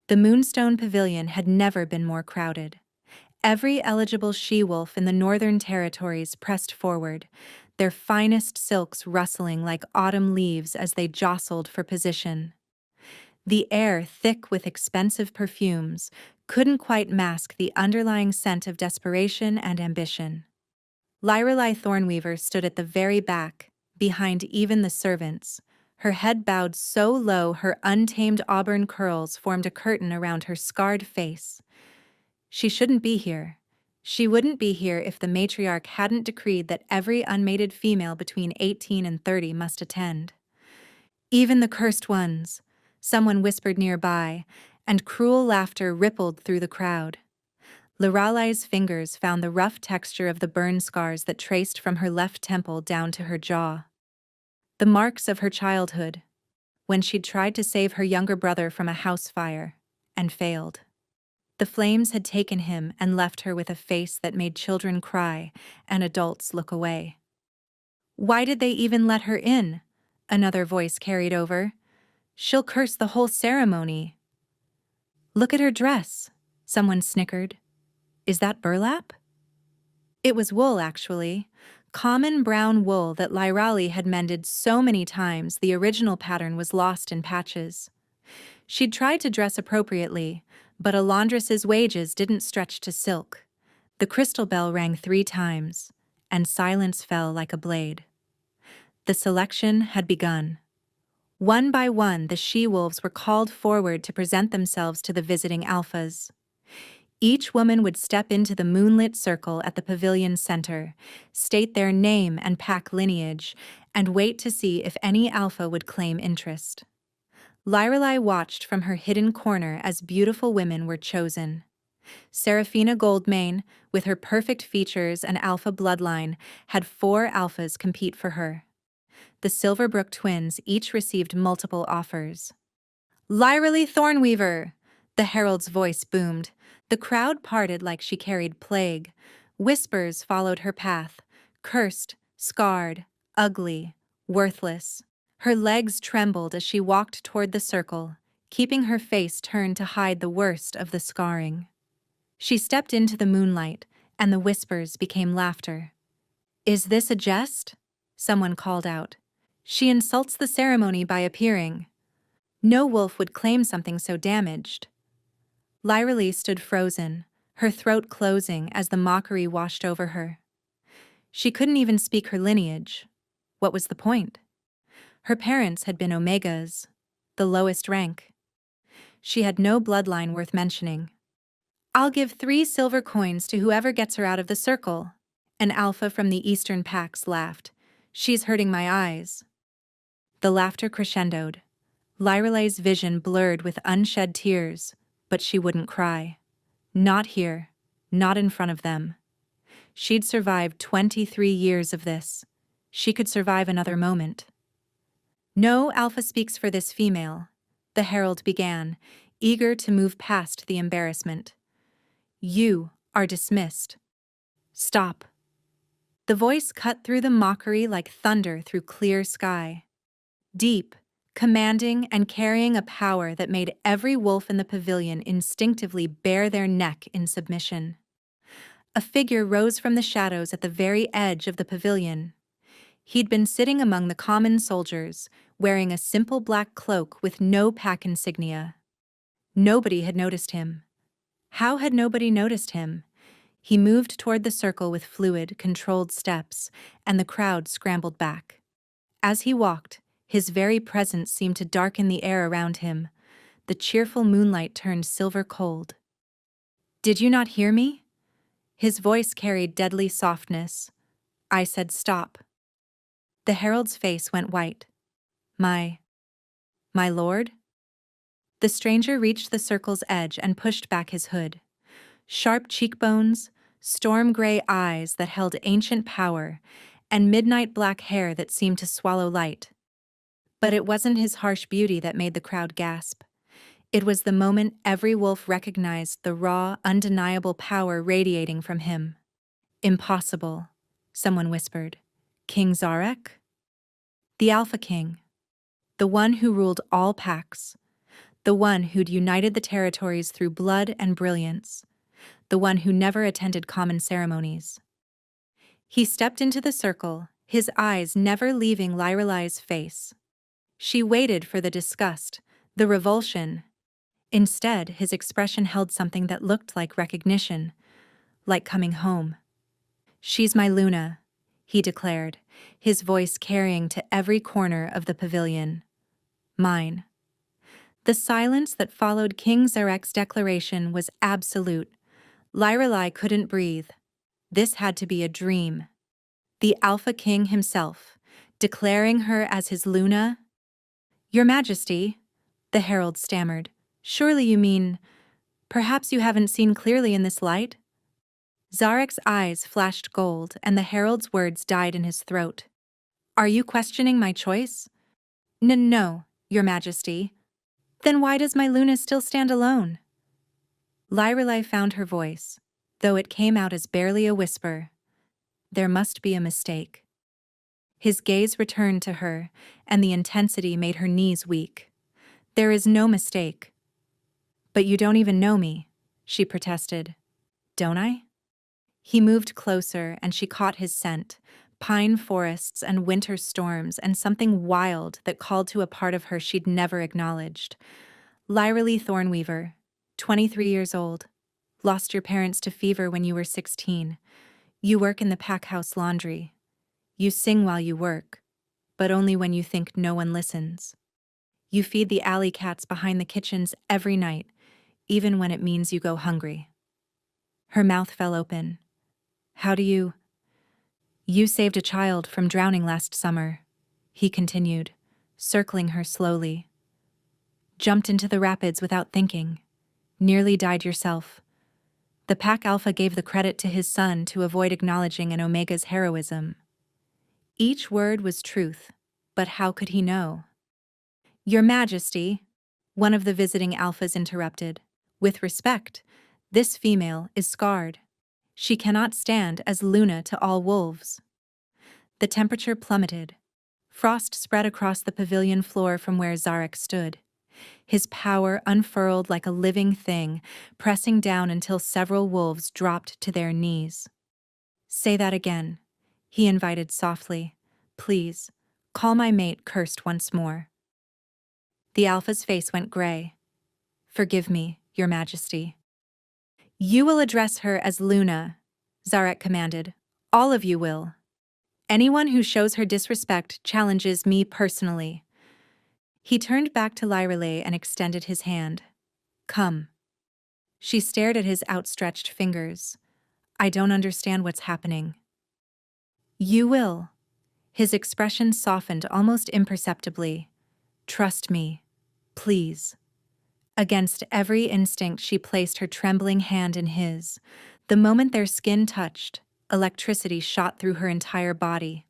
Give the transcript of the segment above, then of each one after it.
The Moonstone Pavilion had never been more crowded. Every eligible she-wolf in the Northern Territories pressed forward, their finest silks rustling like autumn leaves as they jostled for position. The air, thick with expensive perfumes, couldn't quite mask the underlying scent of desperation and ambition. Lyrelei Thornweaver stood at the very back, behind even the servants, her head bowed so low her untamed auburn curls formed a curtain around her scarred face. She shouldn't be here. She wouldn't be here if the matriarch hadn't decreed that every unmated female between 18 and 30 must attend. Even the cursed ones, someone whispered nearby, and cruel laughter rippled through the crowd. Lorelei's fingers found the rough texture of the burn scars that traced from her left temple down to her jaw. The marks of her childhood, when she'd tried to save her younger brother from a house fire, and failed. The flames had taken him and left her with a face that made children cry and adults look away. Why did they even let her in? Another voice carried over. She'll curse the whole ceremony. Look at her dress, someone snickered. Is that burlap? It was wool, actually. Common brown wool that Lyrali had mended so many times the original pattern was lost in patches. She'd tried to dress appropriately, but a laundress's wages didn't stretch to silk. The crystal bell rang 3 times, and silence fell like a blade. The selection had begun. One by one, the she-wolves were called forward to present themselves to the visiting alphas. Each woman would step into the moonlit circle at the pavilion's center, state their name and pack lineage, and wait to see if any alpha would claim interest. Lyrelei watched from her hidden corner as beautiful women were chosen. Seraphina Goldmane, with her perfect features and alpha bloodline, had 4 alphas compete for her. The Silverbrook twins each received multiple offers. Lyrelei Thornweaver! The herald's voice boomed. The crowd parted like she carried plague. Whispers followed her path, cursed, scarred, ugly, worthless. Her legs trembled as she walked toward the circle, keeping her face turned to hide the worst of the scarring. She stepped into the moonlight, and the whispers became laughter. Is this a jest? Someone called out. She insults the ceremony by appearing. No wolf would claim something so damaged. Lyrelei stood frozen, her throat closing as the mockery washed over her. She couldn't even speak her lineage. What was the point? Her parents had been Omegas, the lowest rank. She had no bloodline worth mentioning. I'll give 3 silver coins to whoever gets her out of the circle. An alpha from the eastern packs laughed. She's hurting my eyes. The laughter crescendoed. Lyrelei's vision blurred with unshed tears, but she wouldn't cry. Not here, not in front of them. She'd survived 23 years of this. She could survive another moment. No alpha speaks for this female, the herald began, eager to move past the embarrassment. You are dismissed. Stop. The voice cut through the mockery like thunder through clear sky. Deep, commanding, and carrying a power that made every wolf in the pavilion instinctively bare their neck in submission. A figure rose from the shadows at the very edge of the pavilion. He'd been sitting among the common soldiers, wearing a simple black cloak with no pack insignia. Nobody had noticed him. How had nobody noticed him? He moved toward the circle with fluid, controlled steps, and the crowd scrambled back. As he walked, his very presence seemed to darken the air around him. The cheerful moonlight turned silver cold. Did you not hear me? His voice carried deadly softness. I said stop. The herald's face went white. My lord? The stranger reached the circle's edge and pushed back his hood. Sharp cheekbones, storm-gray eyes that held ancient power, and midnight black hair that seemed to swallow light. But it wasn't his harsh beauty that made the crowd gasp. It was the moment every wolf recognized the raw, undeniable power radiating from him. Impossible, someone whispered. King Zarek? The Alpha King. The one who ruled all packs. The one who'd united the territories through blood and brilliance. The one who never attended common ceremonies. He stepped into the circle, his eyes never leaving Lyrelai's face. She waited for the disgust, the revulsion. Instead, his expression held something that looked like recognition, like coming home. "She's my Luna," he declared, his voice carrying to every corner of the pavilion. "Mine." The silence that followed King Zarek's declaration was absolute. Lyrelai couldn't breathe. This had to be a dream. The Alpha King himself, declaring her as his Luna. "Your Majesty," the herald stammered, "surely you mean, perhaps you haven't seen clearly in this light?" Zarek's eyes flashed gold, and the herald's words died in his throat. "Are you questioning my choice?" No, Your Majesty." "Then why does my Luna still stand alone?" Lyrelai found her voice, though it came out as barely a whisper. "There must be a mistake." His gaze returned to her, and the intensity made her knees weak. "There is no mistake." "But you don't even know me," she protested. "Don't I?" He moved closer, and she caught his scent, pine forests and winter storms, and something wild that called to a part of her she'd never acknowledged. "Lyralee Thornweaver, 23 years old. Lost your parents to fever when you were 16. You work in the pack house laundry. You sing while you work, but only when you think no one listens. You feed the alley cats behind the kitchens every night, even when it means you go hungry." Her mouth fell open. "How do you—" "You saved a child from drowning last summer," he continued, circling her slowly. "Jumped into the rapids without thinking. Nearly died yourself." The Pack Alpha gave the credit to his son to avoid acknowledging an Omega's heroism. Each word was truth, but how could he know? "Your Majesty," one of the visiting Alphas interrupted, "with respect, this female is scarred. She cannot stand as Luna to all wolves." The temperature plummeted. Frost spread across the pavilion floor from where Zarek stood. His power unfurled like a living thing, pressing down until several wolves dropped to their knees. "Say that again," he invited softly. "Please, call my mate cursed once more." The Alpha's face went gray. "Forgive me, Your Majesty." "You will address her as Luna," Zarek commanded. "All of you will. Anyone who shows her disrespect challenges me personally." He turned back to Lyrelai and extended his hand. "Come." She stared at his outstretched fingers. "I don't understand what's happening." "You will." His expression softened almost imperceptibly. "Trust me, please." Against every instinct, she placed her trembling hand in his. The moment their skin touched, electricity shot through her entire body.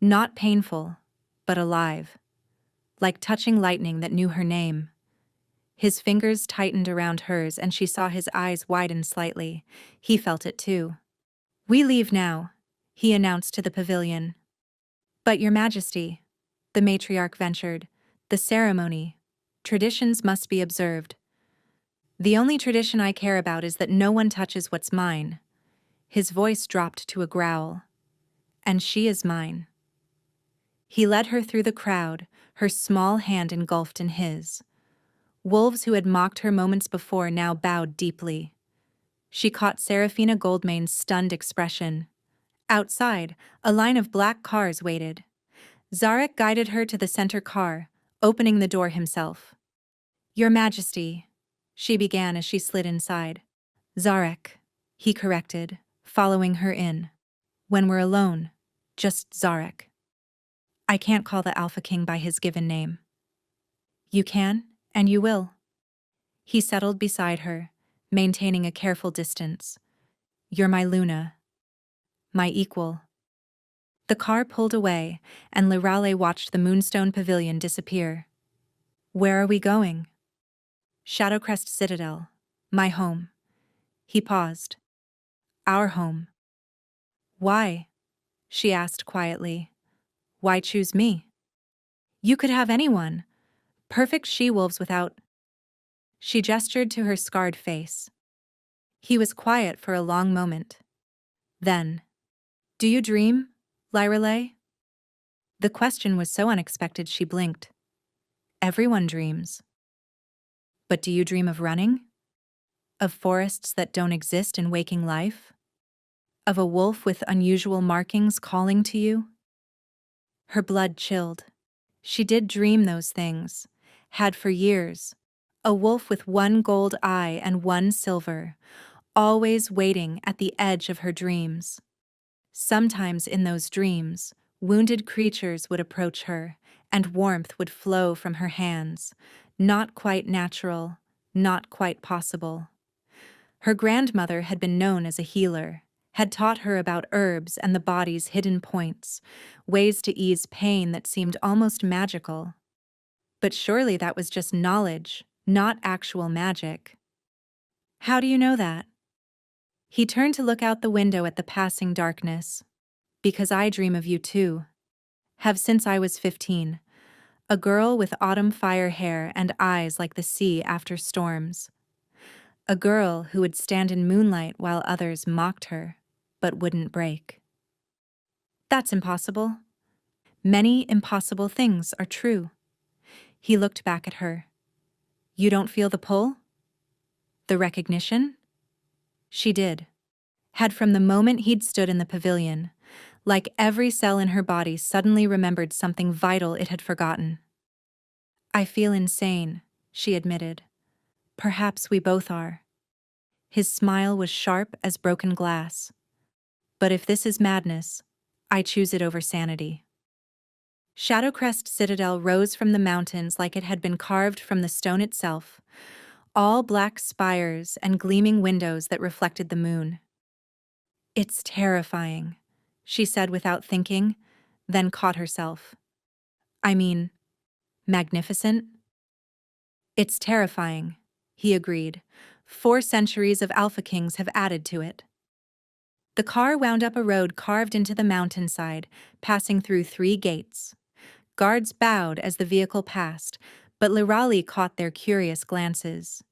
Not painful, but alive. Like touching lightning that knew her name. His fingers tightened around hers, and she saw his eyes widen slightly. He felt it too. "We leave now," he announced to the pavilion. "But Your Majesty," the matriarch ventured, "the ceremony. Traditions must be observed." "The only tradition I care about is that no one touches what's mine." His voice dropped to a growl. "And she is mine." He led her through the crowd, her small hand engulfed in his. Wolves who had mocked her moments before now bowed deeply. She caught Seraphina Goldmane's stunned expression. Outside, a line of black cars waited. Zarek guided her to the center car, opening the door himself. "Your Majesty," she began as she slid inside. "Zarek," he corrected, following her in. "When we're alone, just Zarek. I can't call the Alpha King by his given name." "You can, and you will." He settled beside her, maintaining a careful distance. "You're my Luna. My equal." The car pulled away, and Lyrale watched the Moonstone Pavilion disappear. "Where are we going?" "Shadowcrest Citadel. My home." He paused. "Our home." "Why?" she asked quietly. "Why choose me?" "You could have anyone. Perfect she-wolves without—" She gestured to her scarred face. He was quiet for a long moment. Then, "Do you dream, Lyrelay?" The question was so unexpected she blinked. "Everyone dreams." "But do you dream of running? Of forests that don't exist in waking life? Of a wolf with unusual markings calling to you?" Her blood chilled. She did dream those things, had for years. A wolf with one gold eye and one silver, always waiting at the edge of her dreams. Sometimes in those dreams, wounded creatures would approach her, and warmth would flow from her hands. Not quite natural, not quite possible. Her grandmother had been known as a healer, had taught her about herbs and the body's hidden points, ways to ease pain that seemed almost magical. But surely that was just knowledge, not actual magic. "How do you know that?" He turned to look out the window at the passing darkness. "Because I dream of you too. Have since I was 15. A girl with autumn fire hair and eyes like the sea after storms. A girl who would stand in moonlight while others mocked her, but wouldn't break." "That's impossible." "Many impossible things are true." He looked back at her. "You don't feel the pull? The recognition?" She did. Had from the moment he'd stood in the pavilion, like every cell in her body suddenly remembered something vital it had forgotten. "I feel insane," she admitted. "Perhaps we both are." His smile was sharp as broken glass. "But if this is madness, I choose it over sanity." Shadowcrest Citadel rose from the mountains like it had been carved from the stone itself, all black spires and gleaming windows that reflected the moon. "It's terrifying," she said without thinking, then caught herself. "I mean, magnificent?" "It's terrifying," he agreed. 4 centuries of Alpha Kings have added to it. The car wound up a road carved into the mountainside, passing through 3 gates. Guards bowed as the vehicle passed, but Lirali caught their curious glances.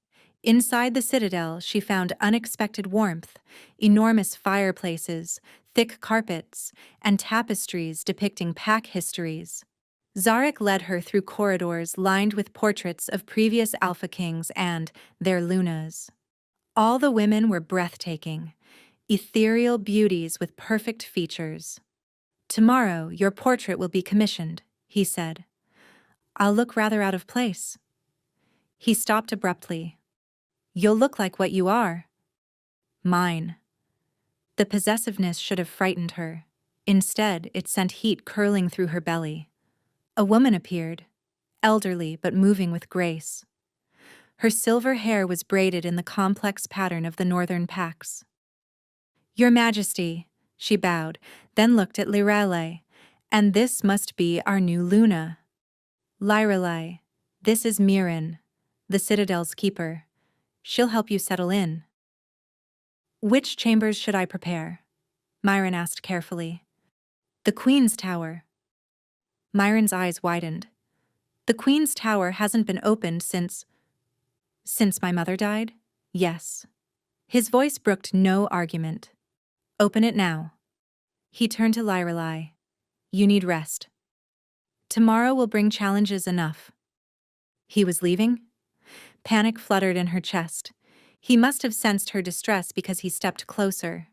Inside the citadel, she found unexpected warmth, enormous fireplaces, thick carpets, and tapestries depicting pack histories. Zarek led her through corridors lined with portraits of previous Alpha Kings and their Lunas. All the women were breathtaking, ethereal beauties with perfect features. "Tomorrow, your portrait will be commissioned," he said. "I'll look rather out of place." He stopped abruptly. "You'll look like what you are." "Mine." The possessiveness should have frightened her. Instead, it sent heat curling through her belly. A woman appeared, elderly but moving with grace. Her silver hair was braided in the complex pattern of the northern packs. "Your Majesty," she bowed, then looked at Lirale. "And this must be our new Luna." "Lirale, this is Mirin, the Citadel's keeper. She'll help you settle in." "Which chambers should I prepare?" Myron asked carefully. "The Queen's Tower." Myron's eyes widened. "The Queen's Tower hasn't been opened since my mother died?" "Yes." His voice brooked no argument. "Open it now." He turned to Lirelai. "You need rest. Tomorrow will bring challenges enough." He was leaving? Panic fluttered in her chest. He must have sensed her distress because he stepped closer.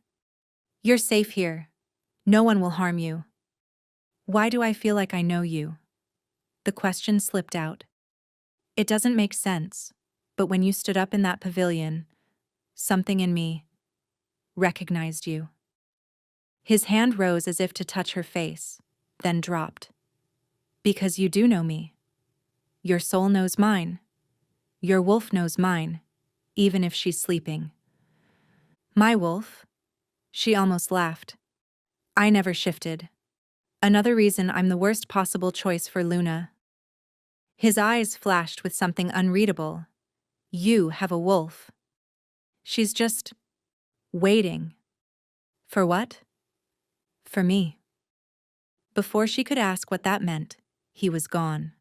"You're safe here. No one will harm you." "Why do I feel like I know you?" The question slipped out. "It doesn't make sense, but when you stood up in that pavilion, something in me recognized you." His hand rose as if to touch her face, then dropped. "Because you do know me. Your soul knows mine. Your wolf knows mine, even if she's sleeping." "My wolf?" She almost laughed. "I never shifted. Another reason I'm the worst possible choice for Luna." His eyes flashed with something unreadable. "You have a wolf. She's just waiting." "For what?" "For me." Before she could ask what that meant, he was gone.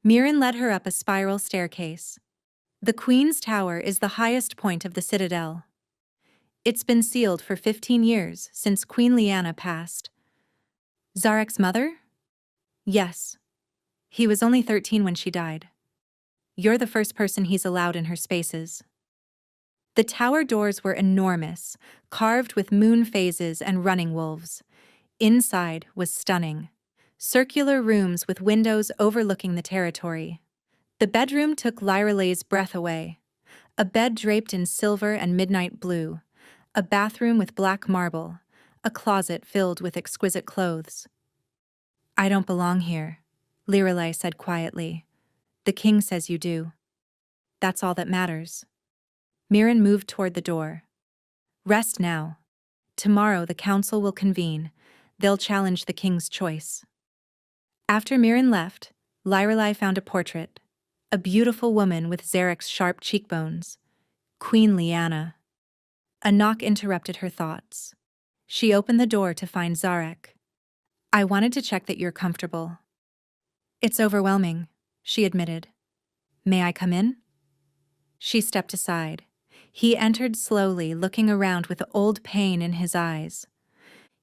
Mirren led her up a spiral staircase. The Queen's Tower is the highest point of the citadel. It's been sealed for 15 years since Queen Lyanna passed. Zarek's mother? Yes. He was only 13 when she died. You're the first person he's allowed in her spaces. The tower doors were enormous, carved with moon phases and running wolves. Inside was stunning. Circular rooms with windows overlooking the territory. The bedroom took Lyralay's breath away. A bed draped in silver and midnight blue. A bathroom with black marble. A closet filled with exquisite clothes. I don't belong here, Lyralay said quietly. The king says you do. That's all that matters. Mirren moved toward the door. Rest now. Tomorrow the council will convene. They'll challenge the king's choice. After Mirren left, Lyralay found a portrait. A beautiful woman with Zarek's sharp cheekbones. Queen Lyanna. A knock interrupted her thoughts. She opened the door to find Zarek. I wanted to check that you're comfortable. It's overwhelming, she admitted. May I come in? She stepped aside. He entered slowly, looking around with old pain in his eyes.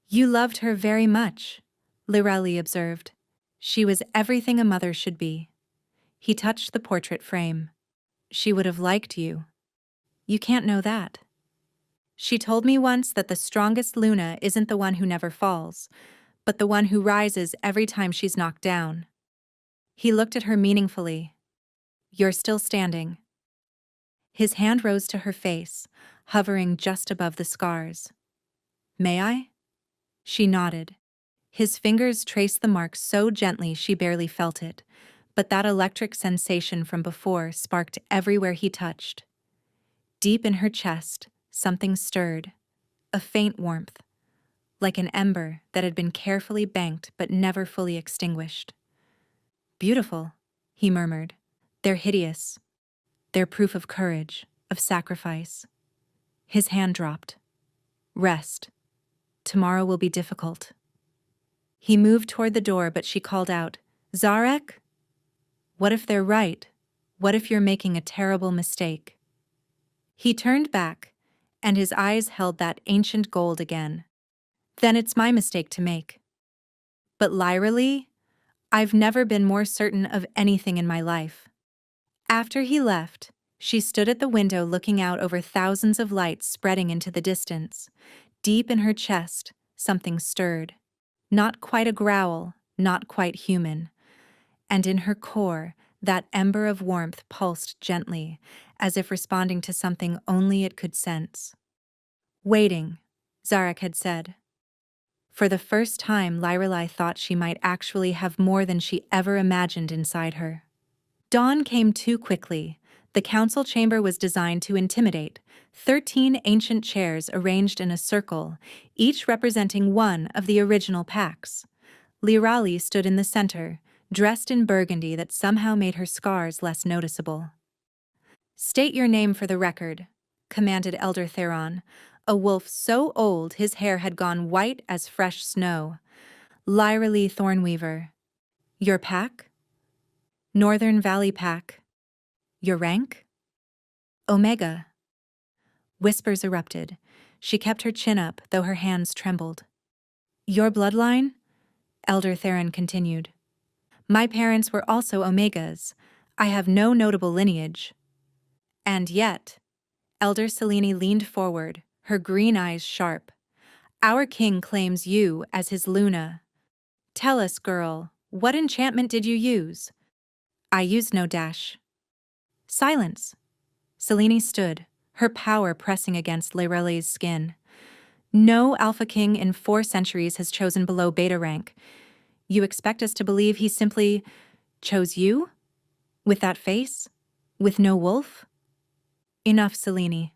You loved her very much, Lyralay observed. She was everything a mother should be. He touched the portrait frame. She would have liked you. You can't know that. She told me once that the strongest Luna isn't the one who never falls, but the one who rises every time she's knocked down. He looked at her meaningfully. You're still standing. His hand rose to her face, hovering just above the scars. May I? She nodded. His fingers traced the mark so gently she barely felt it, but that electric sensation from before sparked everywhere he touched. Deep in her chest, something stirred, a faint warmth, like an ember that had been carefully banked but never fully extinguished. Beautiful, he murmured. They're hideous. They're proof of courage, of sacrifice. His hand dropped. Rest. Tomorrow will be difficult. He moved toward the door, but she called out, Zarek? What if they're right? What if you're making a terrible mistake? He turned back, and his eyes held that ancient gold again. Then it's my mistake to make. But Lyralay, I've never been more certain of anything in my life. After he left, she stood at the window looking out over thousands of lights spreading into the distance. Deep in her chest, something stirred. Not quite a growl, not quite human. And in her core, that ember of warmth pulsed gently, as if responding to something only it could sense. Waiting, Zarek had said. For the first time, Lyralay thought she might actually have more than she ever imagined inside her. Dawn came too quickly. The council chamber was designed to intimidate. 13 ancient chairs arranged in a circle, each representing one of the original packs. Lyralay stood in the center, dressed in burgundy that somehow made her scars less noticeable. State your name for the record, commanded Elder Theron, a wolf so old his hair had gone white as fresh snow. Lyralay Thornweaver. Your pack? Northern Valley Pack. Your rank? Omega. Whispers erupted. She kept her chin up, though her hands trembled. Your bloodline? Elder Theron continued. My parents were also Omegas. I have no notable lineage. And yet, Elder Selene leaned forward, her green eyes sharp. Our king claims you as his Luna. Tell us, girl, what enchantment did you use? I used no dash. Silence. Selene stood, her power pressing against Lyralay's skin. No Alpha King in 4 centuries has chosen below beta rank. You expect us to believe he simply chose you? With that face? With no wolf? Enough, Selene.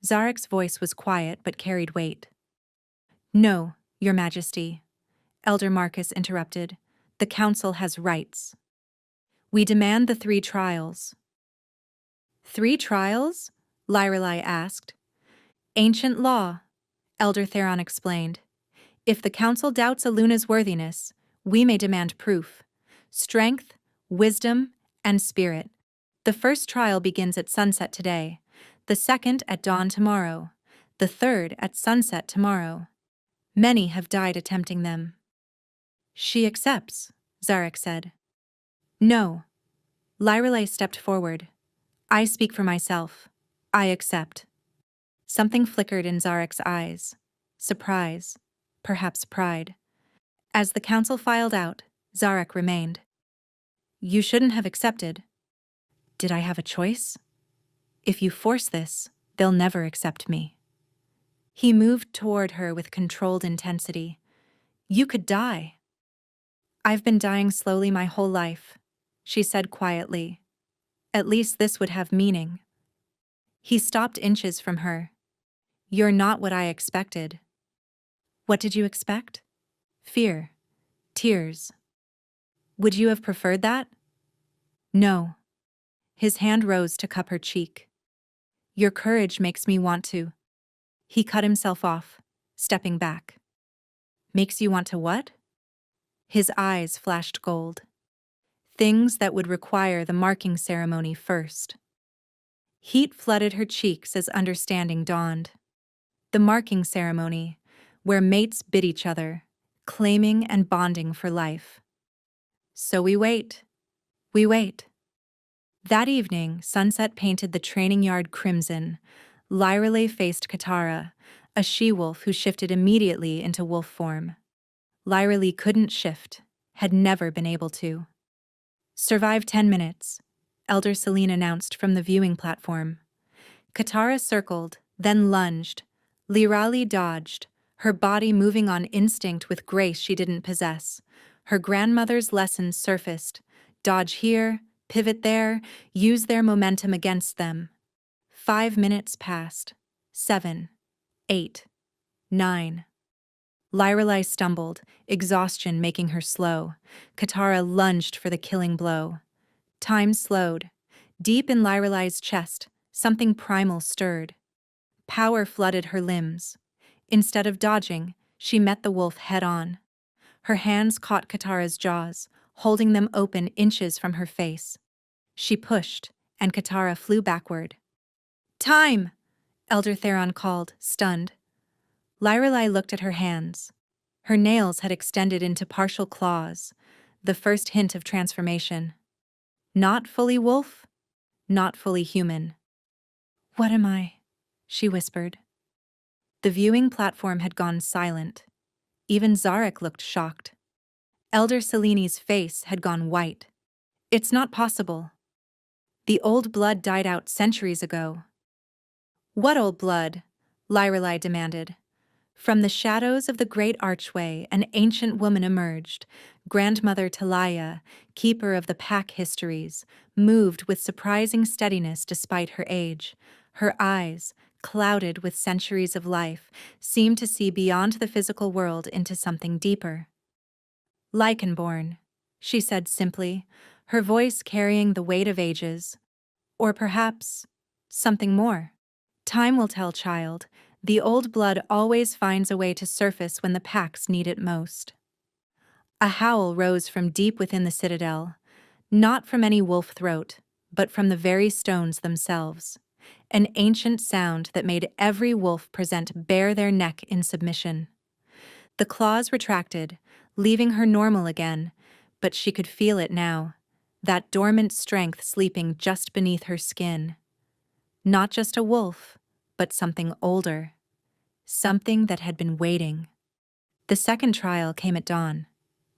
Zarek's voice was quiet but carried weight. No, Your Majesty, Elder Marcus interrupted. The council has rights. We demand the 3 trials. 3 trials? Lyralay asked. Ancient law, Elder Theron explained. If the council doubts a Luna's worthiness, we may demand proof. Strength, wisdom, and spirit. The first trial begins at sunset today, the second at dawn tomorrow, the third at sunset tomorrow. Many have died attempting them. She accepts, Zarek said. No. Lyrelei stepped forward. I speak for myself. I accept. Something flickered in Zarek's eyes. Surprise. Perhaps pride. As the council filed out, Zarek remained. You shouldn't have accepted. Did I have a choice? If you force this, they'll never accept me. He moved toward her with controlled intensity. You could die. I've been dying slowly my whole life, she said quietly. At least this would have meaning. He stopped inches from her. You're not what I expected. What did you expect? Fear. Tears. Would you have preferred that? No. His hand rose to cup her cheek. Your courage makes me want to. He cut himself off, stepping back. Makes you want to what? His eyes flashed gold. Things that would require the marking ceremony first. Heat flooded her cheeks as understanding dawned. The marking ceremony, where mates bid each other, claiming and bonding for life. So we wait. We wait. That evening, sunset painted the training yard crimson. Lyrelei faced Katara, a she-wolf who shifted immediately into wolf form. Lyrelei couldn't shift, had never been able to. Survive 10 minutes, Elder Selene announced from the viewing platform. Katara circled, then lunged. Lyrali dodged, her body moving on instinct with grace she didn't possess. Her grandmother's lessons surfaced. Dodge here, pivot there, use their momentum against them. 5 minutes passed. 7, 8, 9. Lyrelei stumbled, exhaustion making her slow. Katara lunged for the killing blow. Time slowed. Deep in Lyrelei's chest, something primal stirred. Power flooded her limbs. Instead of dodging, she met the wolf head-on. Her hands caught Katara's jaws, holding them open inches from her face. She pushed, and Katara flew backward. Time! Elder Theron called, stunned. Lyrelei looked at her hands. Her nails had extended into partial claws, the first hint of transformation. Not fully wolf, not fully human. What am I? She whispered. The viewing platform had gone silent. Even Zarek looked shocked. Elder Selene's face had gone white. It's not possible. The old blood died out centuries ago. What old blood? Lyrelei demanded. From the shadows of the great archway, an ancient woman emerged, Grandmother Talaya, keeper of the pack histories, moved with surprising steadiness despite her age. Her eyes, clouded with centuries of life, seemed to see beyond the physical world into something deeper. Lycanborn, she said simply, her voice carrying the weight of ages. Or perhaps something more. Time will tell, child. The old blood always finds a way to surface when the packs need it most. A howl rose from deep within the citadel, not from any wolf throat, but from the very stones themselves. An ancient sound that made every wolf present bare their neck in submission. The claws retracted, leaving her normal again, but she could feel it now, that dormant strength sleeping just beneath her skin. Not just a wolf, but something older. Something that had been waiting. The second trial came at dawn,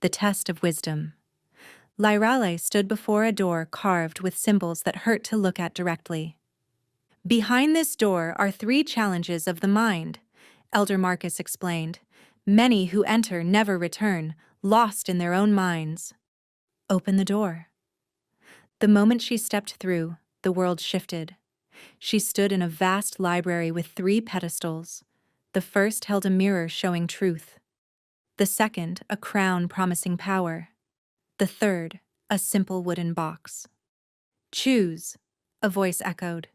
the test of wisdom. Lyrelei stood before a door carved with symbols that hurt to look at directly. Behind this door are 3 challenges of the mind, Elder Marcus explained. Many who enter never return, lost in their own minds. Open the door. The moment she stepped through, the world shifted. She stood in a vast library with 3 pedestals. The first held a mirror showing truth. The second, a crown promising power. The third, a simple wooden box. Choose, a voice echoed.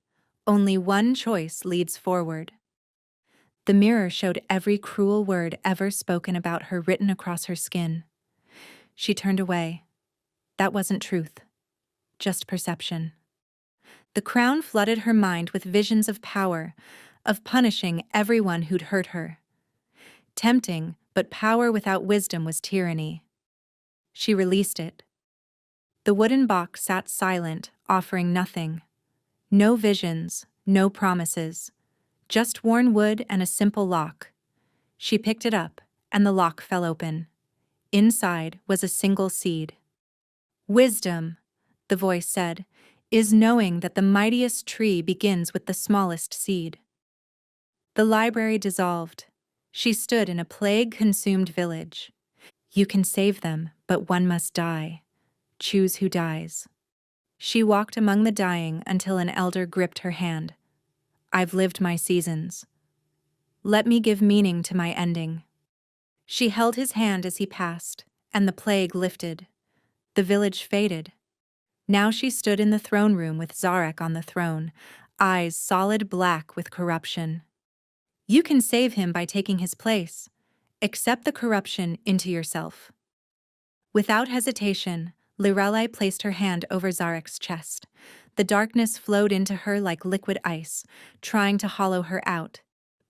Only one choice leads forward. The mirror showed every cruel word ever spoken about her written across her skin. She turned away. That wasn't truth, just perception. The crown flooded her mind with visions of power, of punishing everyone who'd hurt her. Tempting, but power without wisdom was tyranny. She released it. The wooden box sat silent, offering nothing. No visions, no promises. Just worn wood and a simple lock. She picked it up, and the lock fell open. Inside was a single seed. Wisdom, the voice said, is knowing that the mightiest tree begins with the smallest seed. The library dissolved. She stood in a plague-consumed village. You can save them, but one must die. Choose who dies. She walked among the dying until an elder gripped her hand. I've lived my seasons. Let me give meaning to my ending. She held his hand as he passed, and the plague lifted. The village faded. Now she stood in the throne room with Zarek on the throne, eyes solid black with corruption. You can save him by taking his place. Accept the corruption into yourself. Without hesitation, Lorelei placed her hand over Zarek's chest. The darkness flowed into her like liquid ice, trying to hollow her out.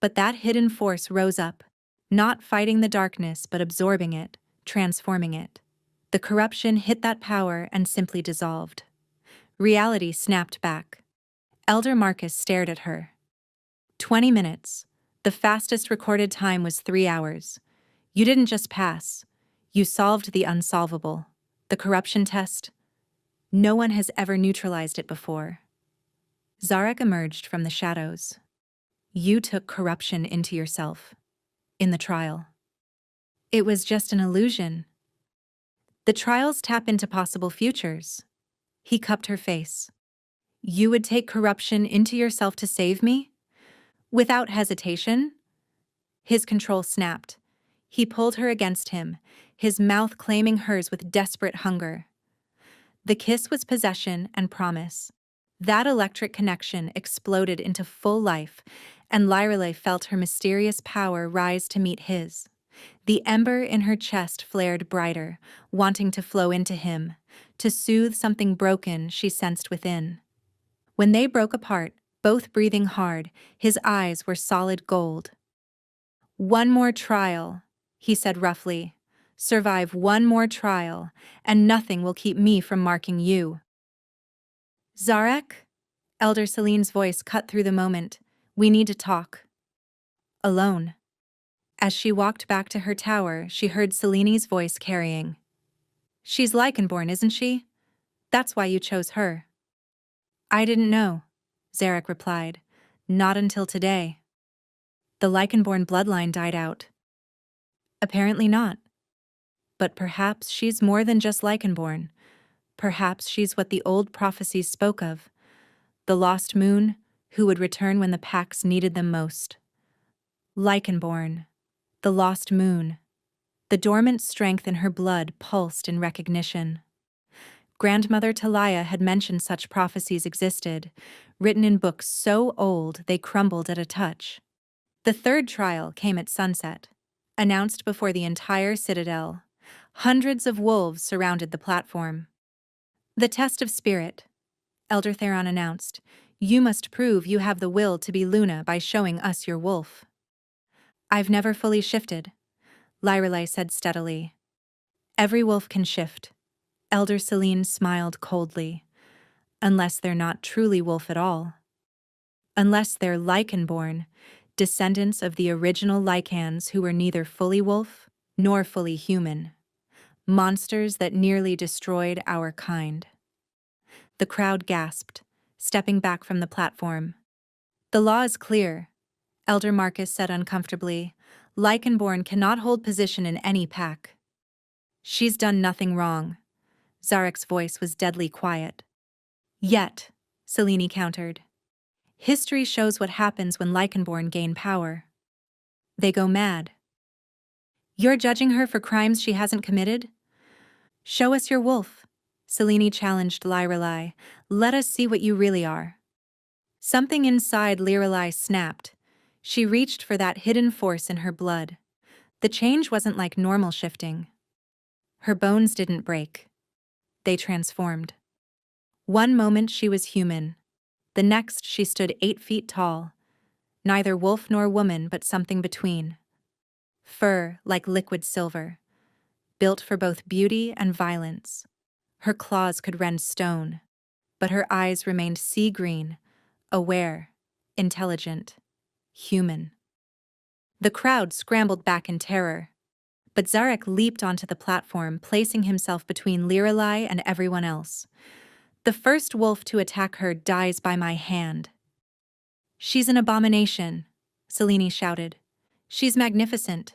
But that hidden force rose up, not fighting the darkness but absorbing it, transforming it. The corruption hit that power and simply dissolved. Reality snapped back. Elder Marcus stared at her. 20 minutes. The fastest recorded time was 3 hours. You didn't just pass. You solved the unsolvable. The corruption test. No one has ever neutralized it before. Zarek emerged from the shadows. You took corruption into yourself. In the trial. It was just an illusion. The trials tap into possible futures. He cupped her face. You would take corruption into yourself to save me? Without hesitation? His control snapped. He pulled her against him, his mouth claiming hers with desperate hunger. The kiss was possession and promise. That electric connection exploded into full life, and Lorelei felt her mysterious power rise to meet his. The ember in her chest flared brighter, wanting to flow into him, to soothe something broken she sensed within. When they broke apart, both breathing hard, his eyes were solid gold. One more trial, he said roughly. Survive one more trial, and nothing will keep me from marking you. Zarek? Elder Celine's voice cut through the moment. We need to talk. Alone. As she walked back to her tower, she heard Celine's voice carrying. She's Lycanborn, isn't she? That's why you chose her. I didn't know, Zarek replied. Not until today. The Lycanborn bloodline died out. Apparently not. But perhaps she's more than just Lycanborn. Perhaps she's what the old prophecies spoke of. The lost moon, who would return when the packs needed them most. Lycanborn. The lost moon. The dormant strength in her blood pulsed in recognition. Grandmother Talia had mentioned such prophecies existed, written in books so old they crumbled at a touch. The third trial came at sunset, announced before the entire citadel. Hundreds of wolves surrounded the platform. The test of spirit, Elder Theron announced. You must prove you have the will to be Luna by showing us your wolf. I've never fully shifted, Lorelei said steadily. Every wolf can shift. Elder Celine smiled coldly. Unless they're not truly wolf at all. Unless they're Lycanborn, descendants of the original Lycans who were neither fully wolf nor fully human. Monsters that nearly destroyed our kind. The crowd gasped, stepping back from the platform. The law is clear, Elder Marcus said uncomfortably. Lycanborn cannot hold position in any pack. She's done nothing wrong. Zarek's voice was deadly quiet. Yet, Selene countered. History shows what happens when Lycanborn gain power. They go mad. You're judging her for crimes she hasn't committed? Show us your wolf, Selene challenged Lorelei. Let us see what you really are. Something inside Lorelei snapped. She reached for that hidden force in her blood. The change wasn't like normal shifting. Her bones didn't break. They transformed. One moment she was human. The next she stood 8 feet tall, neither wolf nor woman but something between. Fur like liquid silver, built for both beauty and violence. Her claws could rend stone, but her eyes remained sea green, aware, intelligent, human. The crowd scrambled back in terror, but Zarek leaped onto the platform, placing himself between Lirelai and everyone else. The first wolf to attack her dies by my hand. She's an abomination, Selene shouted. She's magnificent.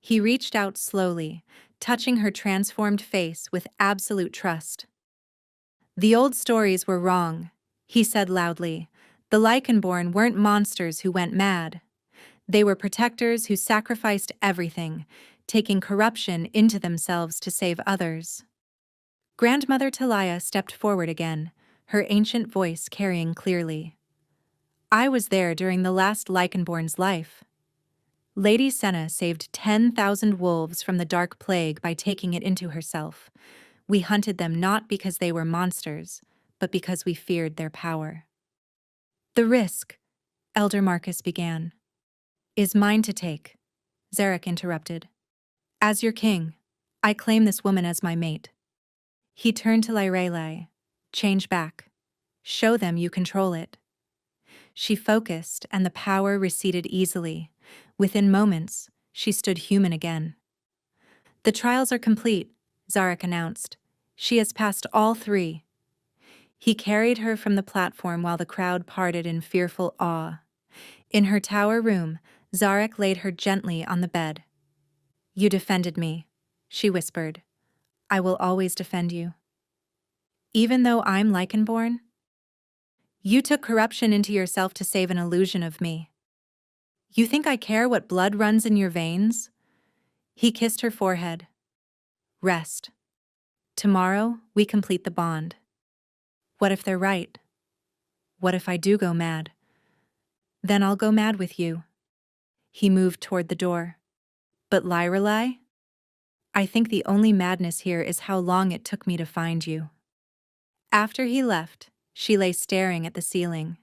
He reached out slowly, touching her transformed face with absolute trust. The old stories were wrong, he said loudly. The Lycanborn weren't monsters who went mad. They were protectors who sacrificed everything, taking corruption into themselves to save others. Grandmother Talia stepped forward again, her ancient voice carrying clearly. I was there during the last Lycanborn's life. Lady Senna saved 10,000 wolves from the dark plague by taking it into herself. We hunted them not because they were monsters, but because we feared their power. The risk, Elder Marcus began, is mine to take, Zarek interrupted. As your king, I claim this woman as my mate. He turned to Lyrelai. Change back. Show them you control it. She focused, and the power receded easily. Within moments, she stood human again. The trials are complete, Zarek announced. She has passed all 3. He carried her from the platform while the crowd parted in fearful awe. In her tower room, Zarek laid her gently on the bed. You defended me, she whispered. I will always defend you. Even though I'm Lycanborn? You took corruption into yourself to save an illusion of me. You think I care what blood runs in your veins? He kissed her forehead. Rest. Tomorrow, we complete the bond. What if they're right? What if I do go mad? Then I'll go mad with you. He moved toward the door. But Lyrelai? I think the only madness here is how long it took me to find you. After he left, she lay staring at the ceiling.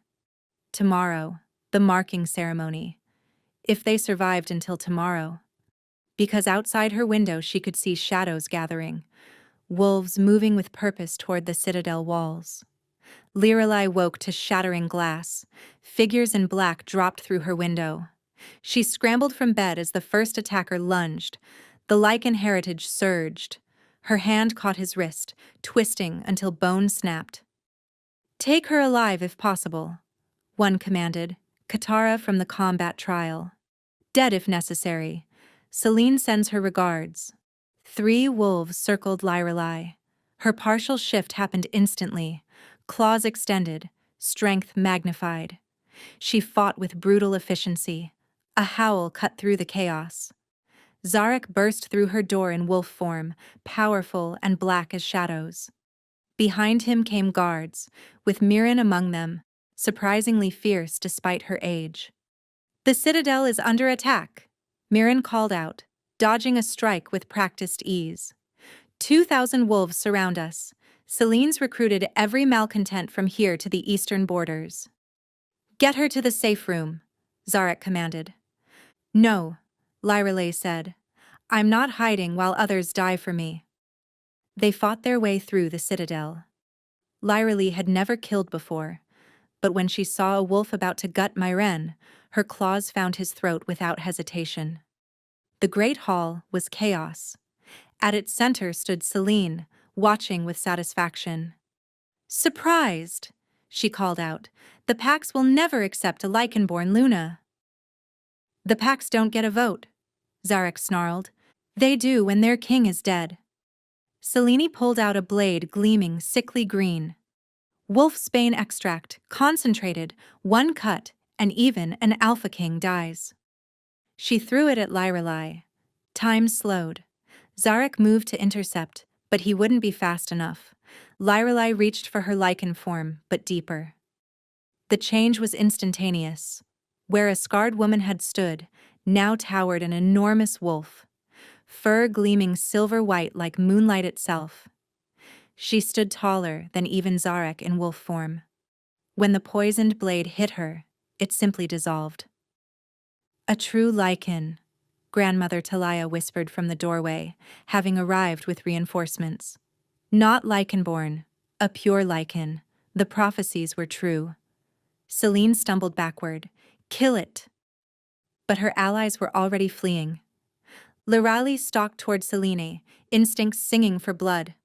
Tomorrow, the marking ceremony. If they survived until tomorrow. Because outside her window she could see shadows gathering, wolves moving with purpose toward the citadel walls. Lirelai woke to shattering glass. Figures in black dropped through her window. She scrambled from bed as the first attacker lunged. The Lycan heritage surged. Her hand caught his wrist, twisting until bone snapped. Take her alive if possible, one commanded, Katara from the combat trial. Dead if necessary. Selene sends her regards. 3 wolves circled Lyrelai. Her partial shift happened instantly. Claws extended, strength magnified. She fought with brutal efficiency. A howl cut through the chaos. Zarek burst through her door in wolf form, powerful and black as shadows. Behind him came guards, with Mirren among them, surprisingly fierce despite her age. The citadel is under attack, Mirren called out, dodging a strike with practiced ease. 2,000 wolves surround us. Selene's recruited every malcontent from here to the eastern borders. Get her to the safe room, Zarek commanded. No, Lyrelai said. I'm not hiding while others die for me. They fought their way through the citadel. Lyrelai had never killed before, but when she saw a wolf about to gut Myren, her claws found his throat without hesitation. The great hall was chaos. At its center stood Selene, watching with satisfaction. Surprised, she called out. The Pax will never accept a Lycanborn Luna. The Pax don't get a vote, Zarek snarled. They do when their king is dead. Selene pulled out a blade gleaming sickly green. Wolfsbane extract, concentrated, 1 cut, and even an Alpha King dies. She threw it at Lyrelai. Time slowed. Zarek moved to intercept, but he wouldn't be fast enough. Lyrelai reached for her Lycan form, but deeper. The change was instantaneous. Where a scarred woman had stood, now towered an enormous wolf, fur gleaming silver-white like moonlight itself. She stood taller than even Zarek in wolf form. When the poisoned blade hit her, it simply dissolved. A true lichen, Grandmother Talia whispered from the doorway, having arrived with reinforcements. Not lichenborn, a pure lichen. The prophecies were true. Celine stumbled backward. Kill it! But her allies were already fleeing. Lirali stalked toward Selene, instincts singing for blood.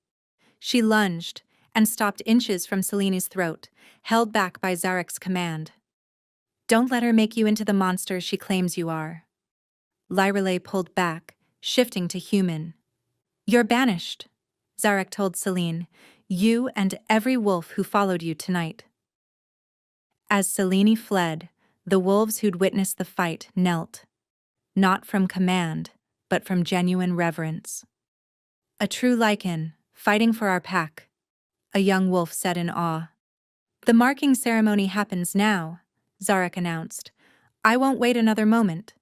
She lunged and stopped inches from Selene's throat, held back by Zarek's command. Don't let her make you into the monster she claims you are. Lyrelay pulled back, shifting to human. You're banished, Zarek told Selene. You and every wolf who followed you tonight. As Selene fled, the wolves who'd witnessed the fight knelt. Not from command, but from genuine reverence. A true lichen, fighting for our pack, a young wolf said in awe. The marking ceremony happens now, Zarek announced. I won't wait another moment.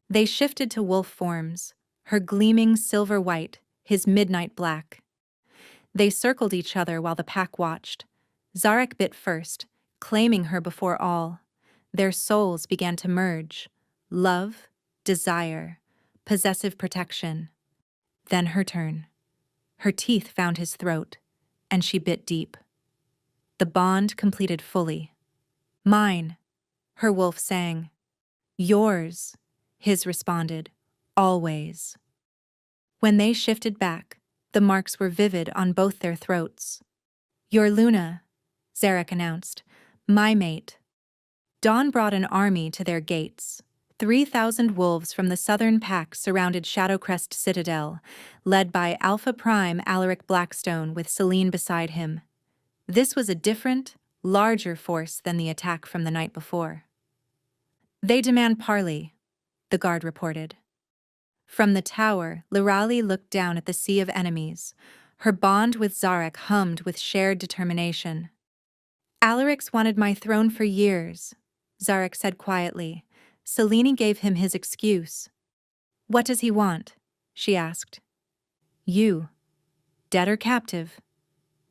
They shifted to wolf forms, her gleaming silver white, his midnight black. They circled each other while the pack watched. Zarek bit first, claiming her before all. Their souls began to merge. Love, desire, possessive protection. Then her turn. Her teeth found his throat, and she bit deep. The bond completed fully. Mine, her wolf sang. Yours, his responded. Always. When they shifted back, the marks were vivid on both their throats. Your Luna, Zarek announced. My mate. Dawn brought an army to their gates. 3,000 wolves from the southern pack surrounded Shadowcrest Citadel, led by Alpha Prime Alaric Blackstone with Selene beside him. This was a different, larger force than the attack from the night before. They demand parley, the guard reported. From the tower, Lirali looked down at the sea of enemies. Her bond with Zarek hummed with shared determination. Alaric's wanted my throne for years, Zarek said quietly. Selene gave him his excuse. What does he want? She asked. You. Dead or captive.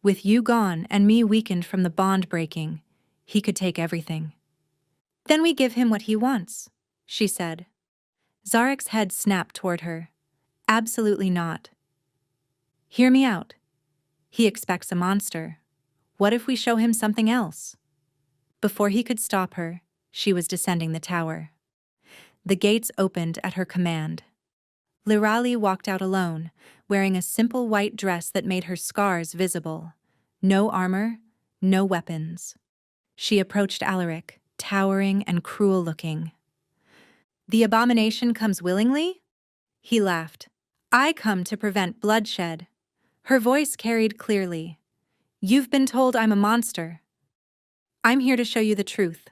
With you gone and me weakened from the bond breaking, he could take everything. Then we give him what he wants, she said. Zarek's head snapped toward her. Absolutely not. Hear me out. He expects a monster. What if we show him something else? Before he could stop her, she was descending the tower. The gates opened at her command. Lirali walked out alone, wearing a simple white dress that made her scars visible. No armor, no weapons. She approached Alaric, towering and cruel-looking. The abomination comes willingly? He laughed. I come to prevent bloodshed. Her voice carried clearly. You've been told I'm a monster. I'm here to show you the truth.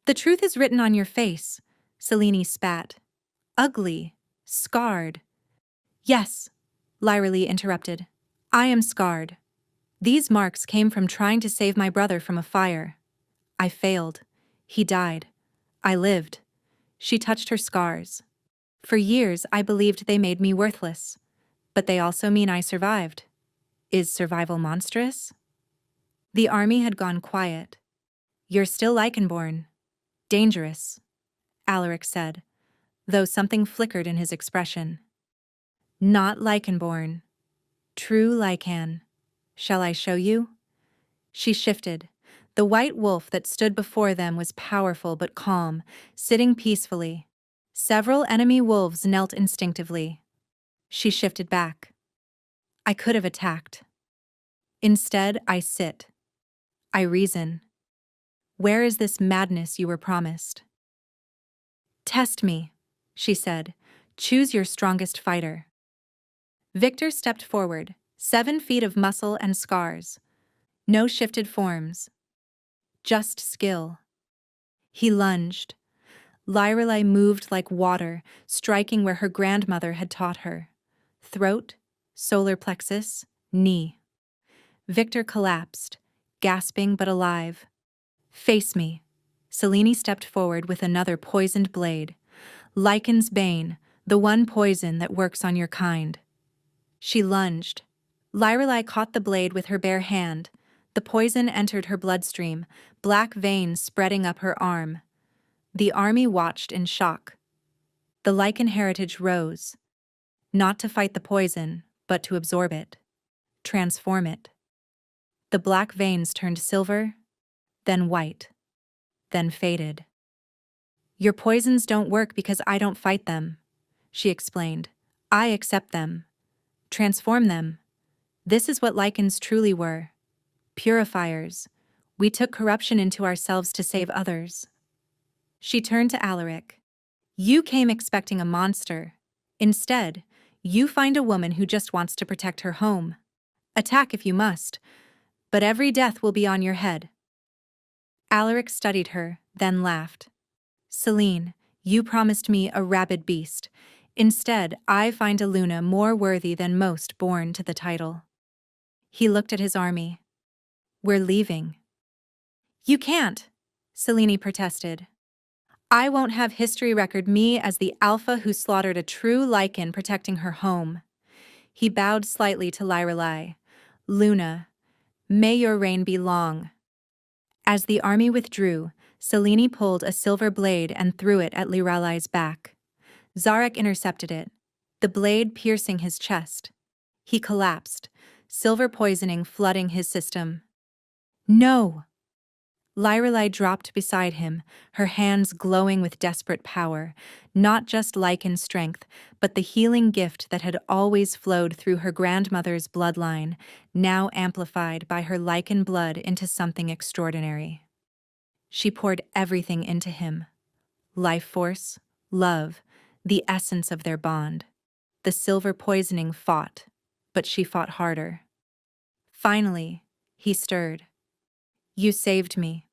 The truth is written on your face, Selene spat. Ugly, scarred. Yes, Lyrali interrupted. I am scarred. These marks came from trying to save my brother from a fire. I failed. He died. I lived. She touched her scars. For years, I believed they made me worthless. But they also mean I survived. Is survival monstrous? The army had gone quiet. You're still Lycanborn. Dangerous, Alaric said, though something flickered in his expression. Not Lycanborn. True Lycan. Shall I show you? She shifted. The white wolf that stood before them was powerful but calm, sitting peacefully. Several enemy wolves knelt instinctively. She shifted back. I could have attacked. Instead, I sit. I reason. Where is this madness you were promised? Test me, she said. Choose your strongest fighter. Victor stepped forward, 7 feet of muscle and scars. No shifted forms. Just skill. He lunged. Lyrelay moved like water, striking where her grandmother had taught her. Throat, solar plexus, knee. Victor collapsed, gasping but alive. Face me. Selene stepped forward with another poisoned blade. Lycan's bane, the one poison that works on your kind. She lunged. Lyrelay caught the blade with her bare hand. The poison entered her bloodstream, black veins spreading up her arm. The army watched in shock. The Lycan heritage rose, not to fight the poison, but to absorb it, transform it. The black veins turned silver, then white, then faded. "Your poisons don't work because I don't fight them," she explained. "I accept them, transform them. This is what Lycans truly were. Purifiers. We took corruption into ourselves to save others." She turned to Alaric. "You came expecting a monster. Instead, you find a woman who just wants to protect her home. Attack if you must, but every death will be on your head." Alaric studied her, then laughed. "Celine, you promised me a rabid beast. Instead, I find a Luna more worthy than most born to the title." He looked at his army. "We're leaving." "You can't," Selene protested. "I won't have history record me as the alpha who slaughtered a true Lycan protecting her home." He bowed slightly to Lyrelai. "Luna, may your reign be long." As the army withdrew, Selene pulled a silver blade and threw it at Lyrelai's back. Zarek intercepted it, the blade piercing his chest. He collapsed, silver poisoning flooding his system. "No!" Lyrelai dropped beside him, her hands glowing with desperate power, not just Lycan strength, but the healing gift that had always flowed through her grandmother's bloodline, now amplified by her Lycan blood into something extraordinary. She poured everything into him. Life force, love, the essence of their bond. The silver poisoning fought, but she fought harder. Finally, he stirred. "You saved me.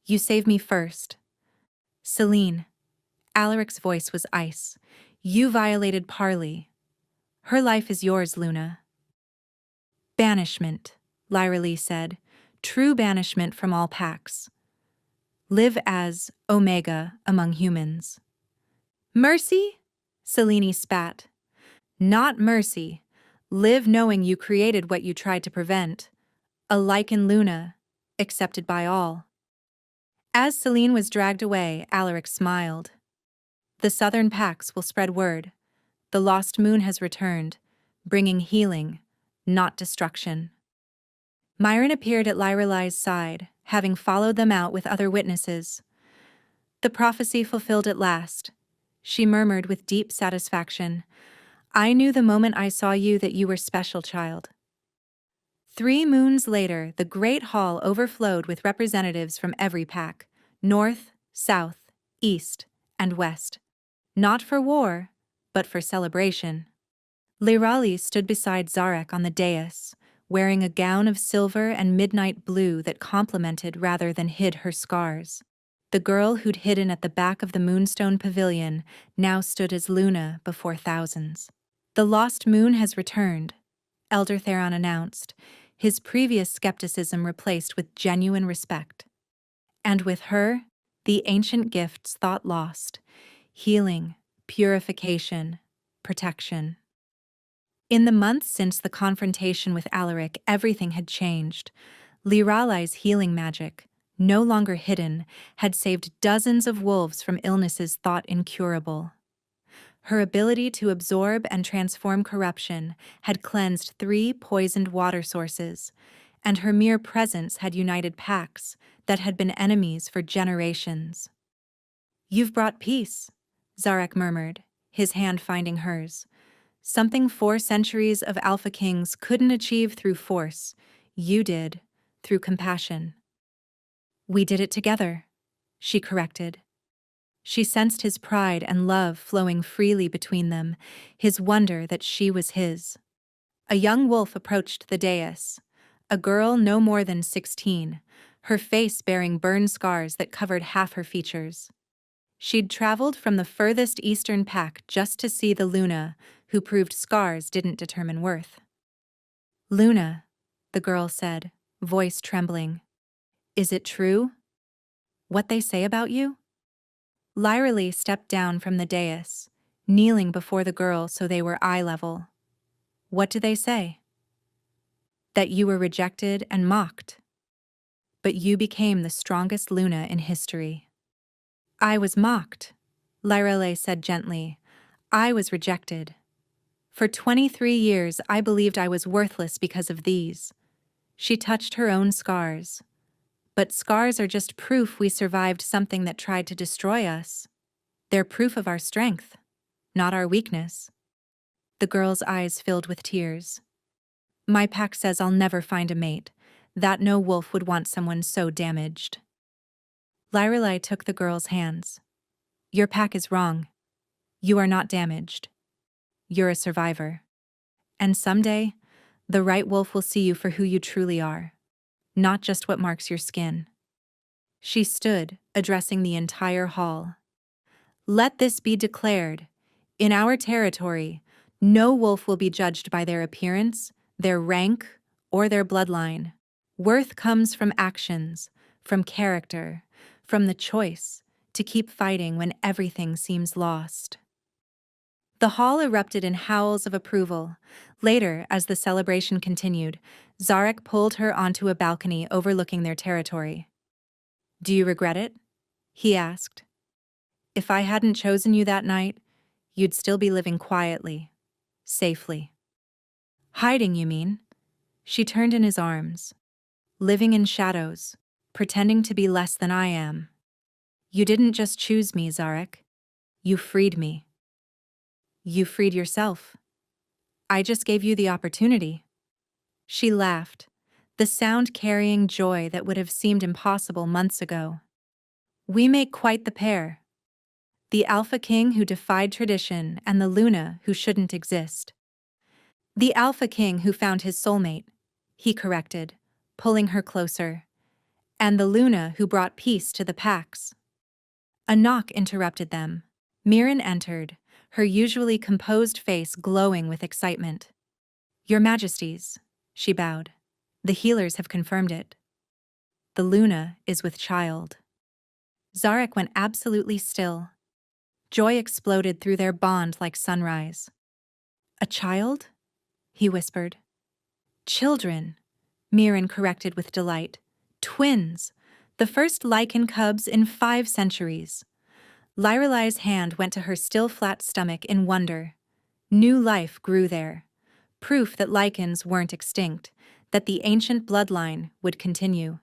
You saved me first." "Celine," Alaric's voice was ice. "You violated Parley. Her life is yours, Luna." "Banishment," Lyralee said. "True banishment from all packs. Live as Omega among humans." "Mercy?" Selene spat. "Not mercy. Live knowing you created what you tried to prevent. A Lycan Luna, accepted by all." As Selene was dragged away, Alaric smiled. "The southern packs will spread word. The lost moon has returned, bringing healing, not destruction." Myron appeared at Lyrelai's side, having followed them out with other witnesses. "The prophecy fulfilled at last," she murmured with deep satisfaction. "I knew the moment I saw you that you were special, child." 3 moons later, the Great Hall overflowed with representatives from every pack, north, south, east, and west. Not for war, but for celebration. Lyrali stood beside Zarek on the dais, wearing a gown of silver and midnight blue that complemented rather than hid her scars. The girl who'd hidden at the back of the Moonstone Pavilion now stood as Luna before thousands. "The lost moon has returned," Elder Theron announced, his previous skepticism replaced with genuine respect. "And with her, the ancient gifts thought lost: healing, purification, protection." In the months since the confrontation with Alaric, everything had changed. Lyralai's healing magic, no longer hidden, had saved dozens of wolves from illnesses thought incurable. Her ability to absorb and transform corruption had cleansed 3 poisoned water sources, and her mere presence had united packs that had been enemies for generations. "You've brought peace," Zarek murmured, his hand finding hers. "Something 4 centuries of Alpha Kings couldn't achieve through force. You did, through compassion." "We did it together," she corrected. She sensed his pride and love flowing freely between them, his wonder that she was his. A young wolf approached the dais, a girl no more than 16, her face bearing burn scars that covered half her features. She'd traveled from the furthest eastern pack just to see the Luna, who proved scars didn't determine worth. "Luna," the girl said, voice trembling. "Is it true? What they say about you?" Lyralee stepped down from the dais, kneeling before the girl so they were eye level. "What do they say?" that you were rejected and mocked. But you became the strongest Luna in history. I was mocked, Lyrelei said gently. I was rejected. For 23 years, I believed I was worthless because of these. She touched her own scars. But scars are just proof we survived something that tried to destroy us. They're proof of our strength, not our weakness. The girl's eyes filled with tears. My pack says I'll never find a mate, that no wolf would want someone so damaged. Lyrelei took the girl's hands. Your pack is wrong. You are not damaged. You're a survivor. And someday, the right wolf will see you for who you truly are, not just what marks your skin. She stood, addressing the entire hall. Let this be declared. In our territory, no wolf will be judged by their appearance, their rank, or their bloodline. Worth comes from actions, from character, from the choice to keep fighting when everything seems lost. The hall erupted in howls of approval. Later, as the celebration continued, Zarek pulled her onto a balcony overlooking their territory. Do you regret it? He asked. If I hadn't chosen you that night, you'd still be living quietly, safely. Hiding, you mean? She turned in his arms. Living in shadows, pretending to be less than I am. You didn't just choose me, Zarek. You freed me. You freed yourself. I just gave you the opportunity. She laughed, the sound carrying joy that would have seemed impossible months ago. We make quite the pair. The Alpha King who defied tradition and the Luna who shouldn't exist. The Alpha King who found his soulmate, he corrected, pulling her closer. And the Luna who brought peace to the packs. A knock interrupted them. Mirren entered, her usually composed face glowing with excitement. Your Majesties, she bowed. The healers have confirmed it. The Luna is with child. Zarek went absolutely still. Joy exploded through their bond like sunrise. A child? He whispered. Children, Mirren corrected with delight. Twins, the first lichen cubs in 5 centuries. Lyrelei's hand went to her still flat stomach in wonder. New life grew there. Proof that lichens weren't extinct, that the ancient bloodline would continue.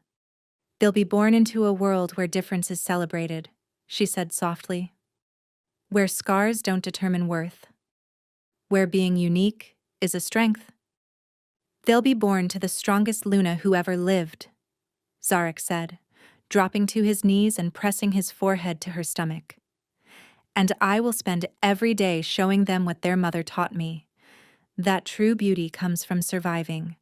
They'll be born into a world where difference is celebrated, she said softly. Where scars don't determine worth. Where being unique is a strength. They'll be born to the strongest Luna who ever lived, Zarek said, dropping to his knees and pressing his forehead to her stomach. And I will spend every day showing them what their mother taught me, that true beauty comes from surviving,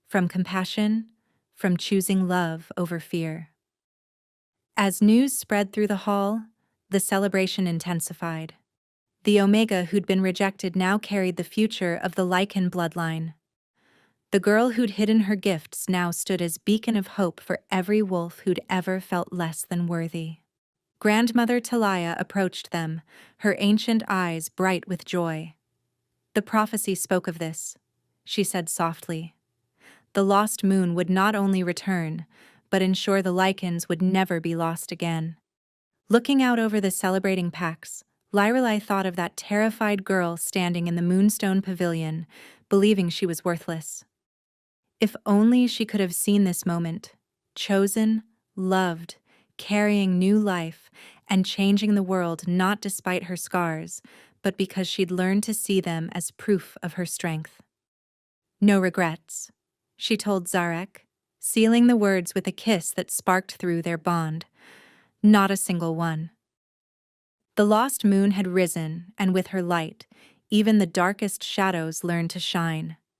from compassion, from choosing love over fear. As news spread through the hall, the celebration intensified. The Omega who'd been rejected now carried the future of the Lichen bloodline. The girl who'd hidden her gifts now stood as beacon of hope for every wolf who'd ever felt less than worthy. Grandmother Talia approached them, her ancient eyes bright with joy. The prophecy spoke of this, she said softly. The lost moon would not only return, but ensure the lichens would never be lost again. Looking out over the celebrating packs, Lyrelei thought of that terrified girl standing in the Moonstone Pavilion, believing she was worthless. If only she could have seen this moment, chosen, loved, carrying new life, and changing the world not despite her scars, but because she'd learned to see them as proof of her strength. No regrets, she told Zarek, sealing the words with a kiss that sparked through their bond. Not a single one. The lost moon had risen, and with her light, even the darkest shadows learned to shine.